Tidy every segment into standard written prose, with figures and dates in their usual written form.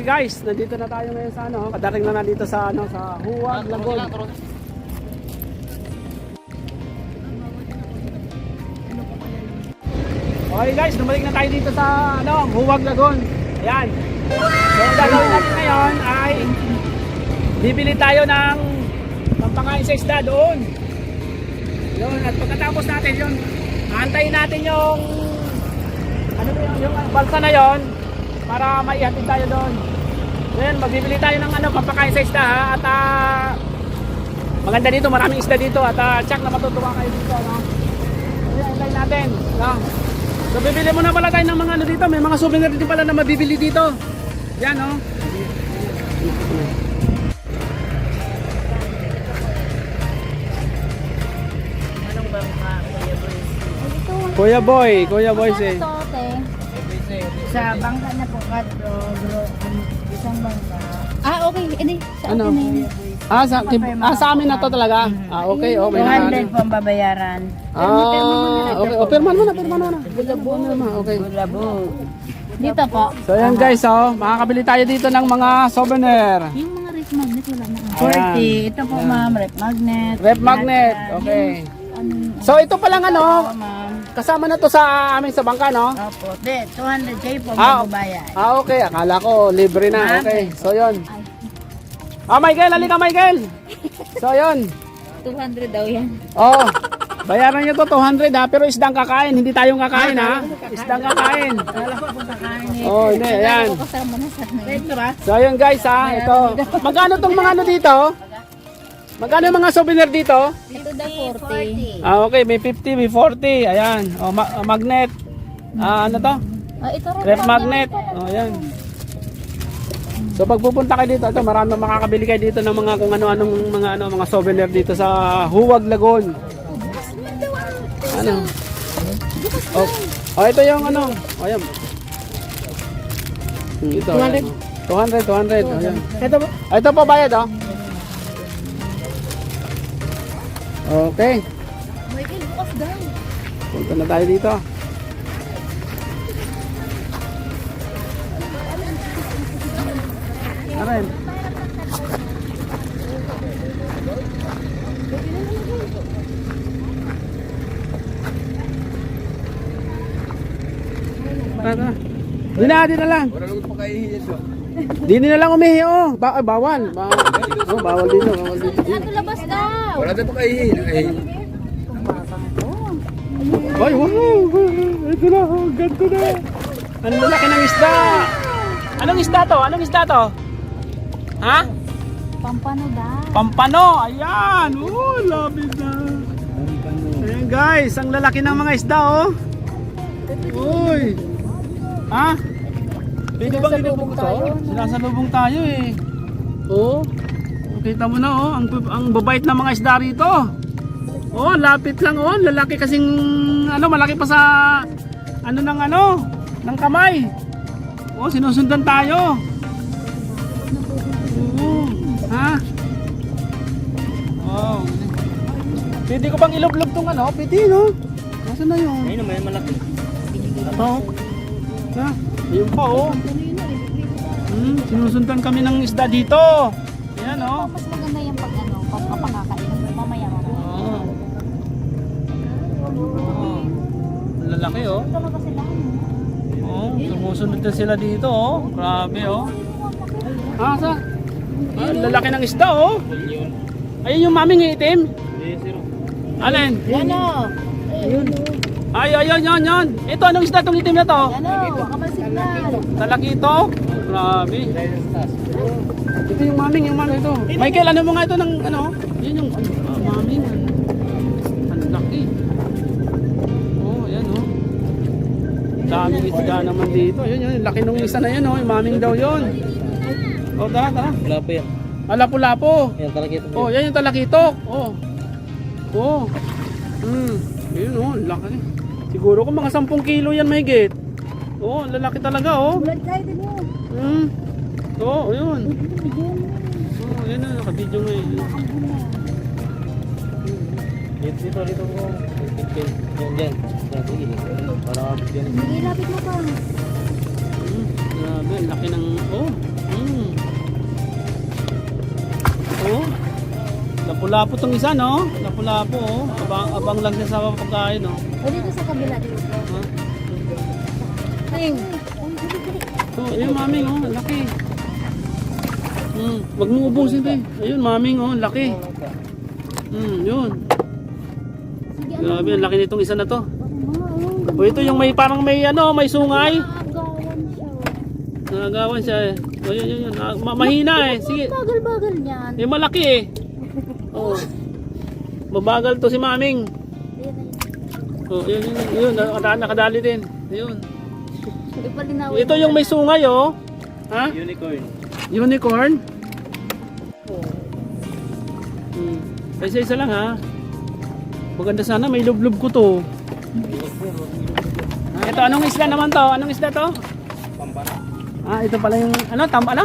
Okay guys, nandito na tayo ngayon sa ano, kadating na dito sa ano, sa Huwag Lagoon. Okay guys, dumalik na tayo dito sa ano, Huwag Lagoon. Ayan. So ang gagawin natin ngayon ay bibili tayo ng pampakain sa isda doon. Yun, at pagkatapos natin yun, aantayin natin yung ano ba yung balsa na yon para maihatid tayo doon. Then magbibili tayo ng ano, pampakain sa isda ha? At maganda dito, maraming isda dito at check na matutuwa kayo dito, no? Ayan, antayin natin, no? So bibili muna pala tayo ng mga ano dito, may mga souvenir din pala na mabibili dito. Yan, no? Anong bangka, Kuya Boy eh. Sa bangka na po, isang bangka. Okay. Edi, sa Ano? akin na yun. Sa amin na to talaga. Okay, oh, may 200 po ang babayaran. okay. Oh, pirman mo na. Bulabo na naman, okay. Bulabo. Dito po. So ayan guys, oh, makakabili tayo dito ng mga souvenir. Yung mga ref magnet wala na. Ayan. 40. Ito po ma'am, ref magnet. Ref magnet, okay. So ito palang ano, Ma'am. kasama na to sa amin sa bangka, no? Opo. 200K po Ah, magbabayad. Okay, akala ko libre na, okay. So yun. Michael, halika Michael. So yun. 200 daw yan. Oh, bayaran nyo to 200 ha, pero isdang kakain, hindi tayong kakain ha. Isdang kakain. Wala po akong kakain eh. Oh, hindi, ayan. Kasama na sa akin. So ayun guys ha, ito. Magkano tong mga ano dito? Magkano yung mga souvenir dito? Ito daw 40. Okay, may 50, may 40. Ayan, oh, magnet. Ano to? Ito rin. Ref magnet. Oh, ayan. So pag pupunta kayo dito, ito marami makakabili kayo dito ng mga kung ano-anong mga souvenir dito sa Huwag Lagoon. Ano? Oh, ito yung ano. Oh, ayan. Ito. 200. Ayan. Ito po bayad, oh. Okay. Michael, bukas daw. Punta na tayo dito. Aray. Tara. Di na lang. Di na lang umihi, oh. Bawal. Bawal dito. Ato labas daw. Wala tayo pagkaihin. Ay, wow! Ito na, ganito na. Ang lalaki ng isda. Anong isda to? Ha? Pampano daw. Pampano. Ayan. Oh, lapit na. Ayan guys, ang lalaki ng mga isda, oh. Uy. Ha? Pwede bang ilubog to? Sinasalubong tayo eh. Oh. Kita mo na, oh. Ang babait ng mga isda rito. Oh, lapit lang, oh. Lalaki kasing ano, malaki pa sa ng kamay. Oh, sinusundan tayo. Oo. Ha? Oh. Pwede ko bang iloblog tong ano? Pwede, no? Nasaan na yun? Ayun naman, malaki. Ito. Ha? Ayun pa, oh. Sinusundan kami ng isda dito. Ayan, oh. Mas maganda yung pag papakakain. Mamaya. Oh. Lalaki, oh. Talaga sila. Oh, sumusunod na sila dito, oh. Grabe, oh. Sa? Lalaki ng isda, oh. Ayun yung maming itim. Alin? Ano? Ayun. Ito, anong isda itong itim na to? Ano? Kamasignal. Talakito? Grabe. Ito yung maming ito. Michael, ano mo nga ito ng ano? Yun yung maming. Ang laki. Oh, ayan, oh. Daming isda naman dito. Yun, laki nung isa na yun, oh. Yung maming daw yun. Oh, tara. Wala pa yan. Lapu-lapo. Yan, talakito. Oh, yan yung talakitok. Oh. Oh. Yun, oh, laki. Siguro kung mga 10 kilo yan mahigit. Oh, lalaki talaga, oh. Oh, yun. Oh, yun na, naka-video nga eh. Dito ko. Yan. Sige. Para mabigyan. Sige, lapit mo pa. Grabe, laki ng, oh. Lapu-lapu tong isa, no? Lapu-lapu, oh. Abang lang siya sa pagkain, no? O dito sa kabila dito. Ha? Ting. So, ayun, maming, oh. Ang laki. Wag mong ubusin, te. Ayun, maming, oh. Ang laki. Yun. Sige, Grabe, ang laki nitong isa na to. ano? O, ito yung may parang may, ano, may sungay. Agawan siya. Nagagawan siya, eh. O, yun. Mahina, eh. Sige. Bagal-bagal niyan. Eh, malaki, eh. Oh. Mabagal to si maming. Ayan na Oh, yun. yun. Nakadali din. Ayun. Ipalinawin Ito mo yung na may lang. sungay, oh. Ha? Unicorn. Unicorn? Isa-isa lang, ha? Maganda sana, may lublob ko to. Ito, anong isla naman to? Anong isla to? Pampara. Ito pala yung, ano? Ano? Pampano.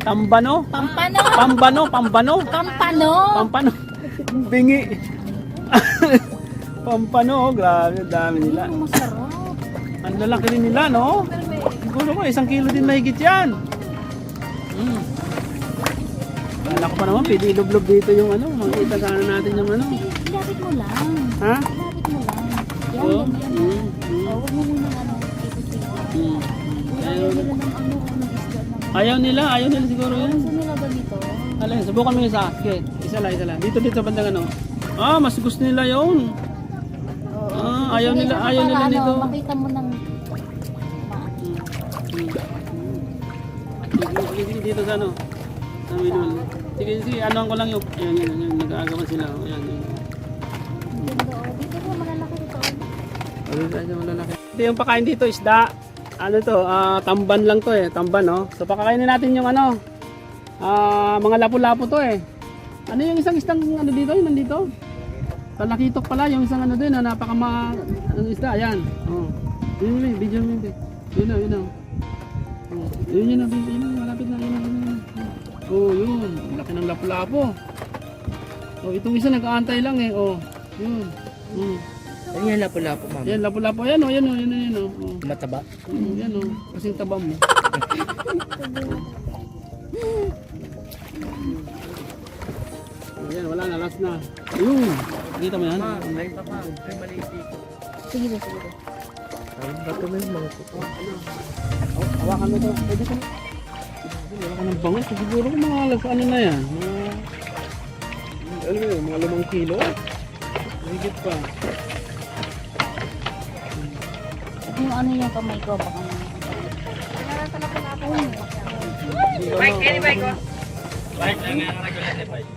Tambano? Pampano. Pambano? Pampano. Pampano? Bingi. Pampano, oh, grabe, dami nila. Ang masarap. Ang lalaki rin nila, no? Siguro ko, 1 kilo din mahigit yan. Kala ko pa naman, pwede ilublob dito yung ano, makikita sana natin yung ano. Ilapit mo lang. Ha? Ilapit mo lang. Yan, Oo. ganyan. Huwag mo muna ano, ikot-ikot. Ayaw nila ng ano, ng isda na. Ayaw nila siguro yan. Gusto nila ganito. Alin, subukan mo yung isa. Okay, isa lang. Dito sa bandang ano. Mas gusto nila yun. Ayaw Sige, nila para nito. ano, makita mo ng Sige, dito sa ano. Sa minul. Sige, anuhan ko lang yung, ayan, nag-aagawan sila. Ayan. ganda. Dito mo malalaki dito. Ito yung pakain dito, isda. Ano to, tamban lang to, eh. Tamban, no? So pakakainin natin yung ano, mga lapu-lapu to, eh. Ano yung isang ano dito, yun nandito? Talakitok pala, yung isang ano din, ano isda, ayan. Oh. Yun, video mo yun. Yun na. Oh. Yun, malapit na, yun. Oh, yun. Laki ng lapu-lapu. Oh, itong isa nag-aantay lang, eh. Oh, yun. Ano yan lapu-lapu, ma'am? Yan, lapu-lapu. Yan, oh. Oh. Mataba. Yan, oh. Kasing taba mo. Ayan, wala na. Last na. Ayun. Nakita mo yan? May pa, ma'am. May maliit dito. Sige ba. Ay, bato na yung mga kuko. Hawakan mo ito. Pwede ko. Wala ka ng bangus. Siguro kung mga ano na yan. Alam mo yun, mga 5 kilo. Higit pa. Yung ano yung kamay ko, baka naman. Bike, any bike ko? Bike lang nga regular bike.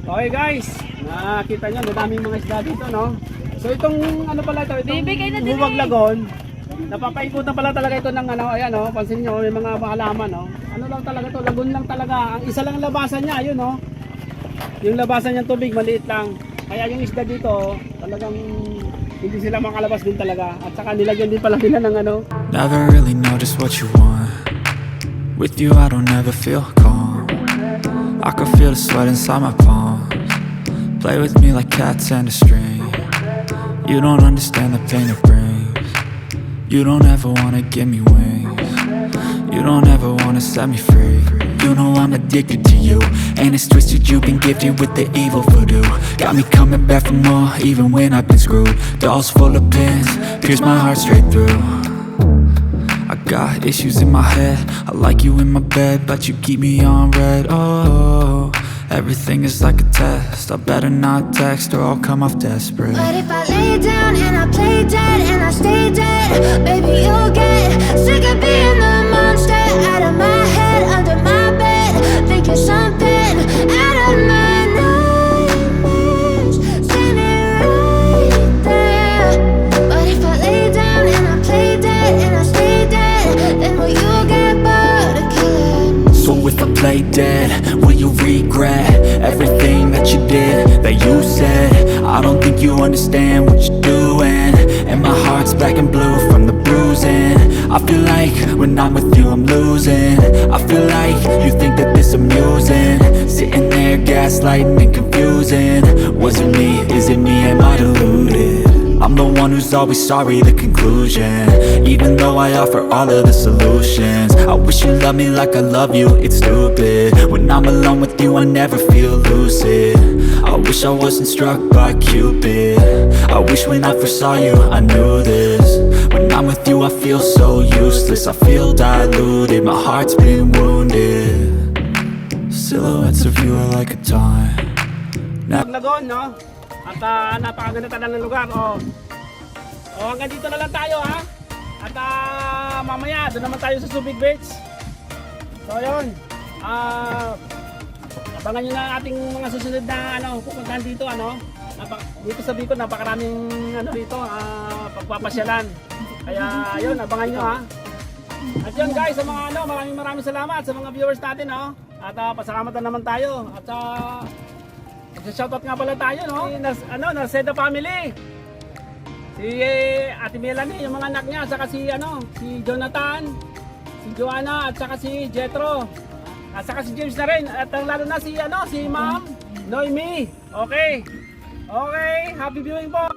Okay guys, nakita nyo, daming mga isda dito, no? So itong ano pala ito, itong Huwag Lagon, napapaikutan pala talaga ito ng ano, ayan, no? Pansin nyo, may mga halaman, no? Ano lang talaga to, lagon lang talaga. Ang isa lang ang labasan niya, ayun, no? Yung labasan niyang tubig, maliit lang. Kaya yung isda dito, talagang hindi sila makalabas din talaga. At saka nilagyan din pala nila ng ano. Never really know just what you want. With you I don't ever feel calm. I can feel the sweat inside my palms. Play with me like cats and a string. You don't understand the pain it brings. You don't ever wanna give me wings. You don't ever wanna set me free. You know I'm addicted to you, and it's twisted, you've been gifted with the evil voodoo. Got me coming back for more, even when I've been screwed. Dolls full of pins, pierce my heart straight through. I got issues in my head, I like you in my bed, but you keep me on red. Oh, everything is like a test, I better not text or I'll come off desperate. But if I lay down and I play dead and I stay dead, baby you'll get sick of being the monster out of my head, under my bed, thinking something out of my nightmares, standing right there. But if I lay down and I play dead and I stay dead, then will you get bored of killing? So if I play dead, will you regret everything that you did, that you said? I don't think you understand what you're doing, and my heart's black and blue from the bruising. I feel like when I'm with you I'm losing. I feel like you think that this amusing, sitting there gaslighting and confusing. Was it me? Is it me? Am I deluded? I'm I'm the one who's always sorry, the conclusion. Even though I offer all of the solutions, I wish you loved me like I love you, it's stupid. When I'm alone with you, I never feel lucid. I wish I wasn't struck by Cupid. I wish when I first saw you, I knew this. When I'm with you, I feel so useless. I feel diluted, my heart's been wounded. Silhouettes of you are like a taunt. Lagon, no? At napakaganda talaga ng lugar. Hanggang dito na lang tayo, ha? At mamaya, doon naman tayo sa Subic Beach. So, yun. Abangan nyo na ating mga susunod na pupuntahan dito, dito sa Bicol, napakaraming dito, pagpapasyalan. Kaya, yun, abangan nyo, ha? At yun, guys, sa mga maraming salamat sa mga viewers natin, At pasalamatan naman tayo. At shoutout nga pala tayo, Narceda family. Si Ate Melanie, yung mga anak niya, saka si Jonathan, si Joanna, at saka si Jetro. At saka si James na rin. At lalo na si Ma'am Noemi. Okay. Okay, happy viewing po.